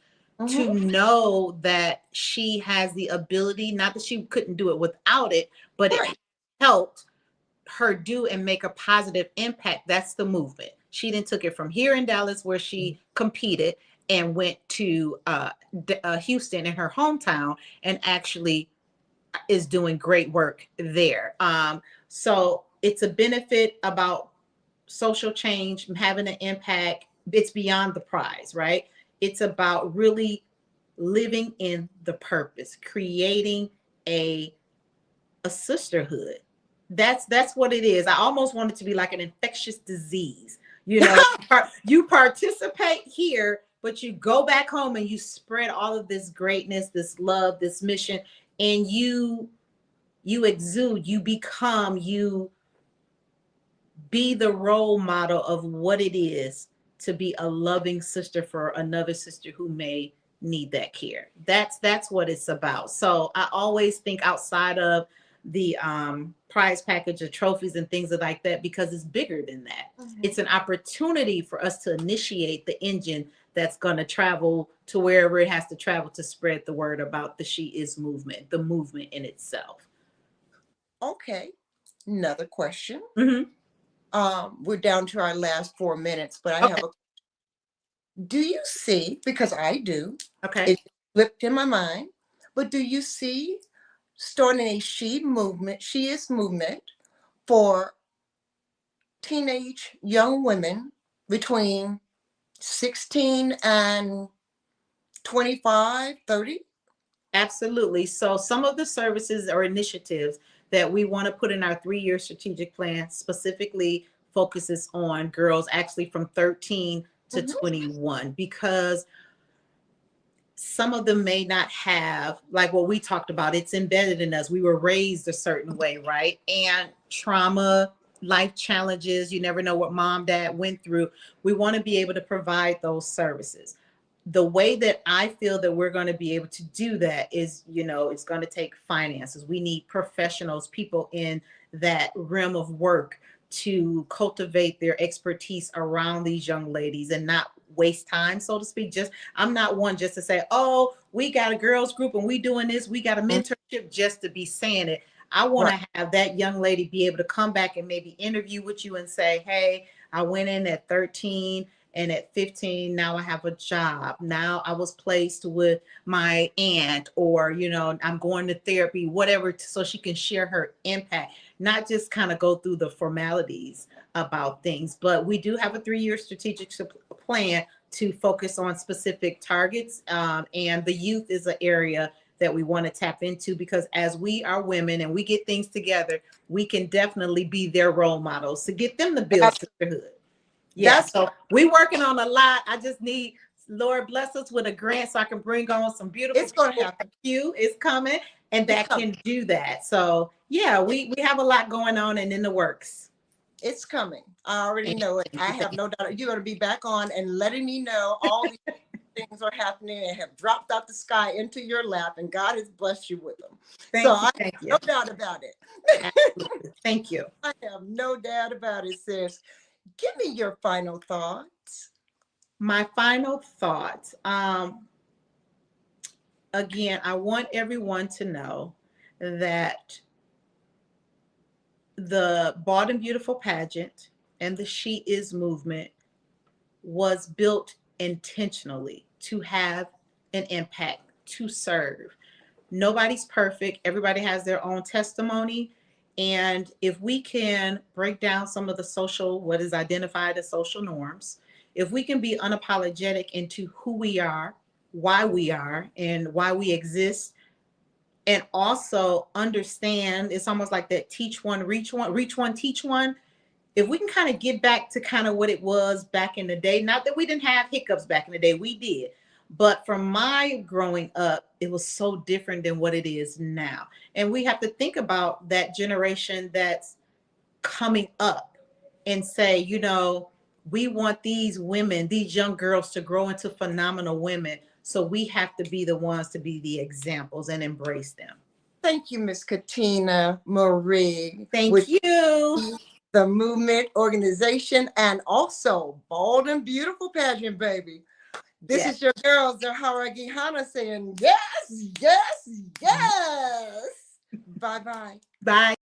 to know that she has the ability, not that she couldn't do it without it, but it helped her do and make a positive impact. That's the movement. She then took it from here in Dallas, where she competed, and went to Houston in her hometown, and actually is doing great work there. So it's a benefit about social change, having an impact. It's beyond the prize, right? It's about really living in the purpose, creating a sisterhood. That's what it is. I almost want it to be like an infectious disease. You know, you participate here, but you go back home and you spread all of this greatness, this love, this mission, and you exude, you become, you be the role model of what it is to be a loving sister for another sister who may need that care. That's what it's about. So I always think outside of the prize package of trophies and things like that, because it's bigger than that. It's an opportunity for us to initiate the engine that's going to travel to wherever it has to travel to spread the word about the She Is movement, the movement in itself. Okay, another question. Mm-hmm. We're down to our last 4 minutes, but I have a. Do you see? Because I do. Okay. It flipped in my mind. But do you see starting a She Is movement for teenage young women between 16 and 25, 30? Absolutely. So some of the services or initiatives that we want to put in our 3-year strategic plan specifically focuses on girls actually from 13 to 21, because some of them may not have, like what we talked about, it's embedded in us. We were raised a certain way, right? And trauma, life challenges, you never know what mom, dad went through. We want to be able to provide those services. The way that I feel that we're going to be able to do that is, it's going to take finances. We need professionals, people in that realm of work, to cultivate their expertise around these young ladies and not waste time, so to speak. I'm not one just to say, oh, we got a girls group and we doing this, we got a mentorship, just to be saying it. I want to have that young lady be able to come back and maybe interview with you and say, hey, I went in at 13 and at 15, now I have a job. Now I was placed with my aunt, or, I'm going to therapy, whatever, so she can share her impact, not just kind of go through the formalities about things. But we do have a 3-year strategic plan to focus on specific targets. And the youth is an area that we want to tap into, because as we are women and we get things together, we can definitely be their role models to get them to build sisterhood. Yeah, so we're working on a lot. I just need, Lord bless us with a grant so I can bring on some beautiful. It's going to happen. It's coming, and that can do that. So yeah, we have a lot going on and in the works. It's coming. I already know it. I have no doubt you're going to be back on and letting me know all these things are happening and have dropped out the sky into your lap, and God has blessed you with them. Thank you. No doubt about it. Absolutely. Thank you. I have no doubt about it, sis. Give me your final thoughts. My final thoughts. Again, I want everyone to know that the Bald and Beautiful pageant and the She Is movement was built intentionally to have an impact, to serve. Nobody's perfect. Everybody has their own testimony. And if we can break down some of the social, what is identified as social norms, if we can be unapologetic into who we are, and why we exist, and also understand, it's almost like that teach one, reach one, reach one, teach one. If we can kind of get back to kind of what it was back in the day, not that we didn't have hiccups back in the day, we did. But from my growing up, it was so different than what it is now. And we have to think about that generation that's coming up and say, you know, we want these women, these young girls to grow into phenomenal women. So we have to be the ones to be the examples and embrace them. Thank you, Miss Katina Marie. Thank you. The movement organization and also Bald and Beautiful pageant, baby. This is your girl, Zaharraa Geyhanna, saying yes, yes, yes. Bye-bye. Bye.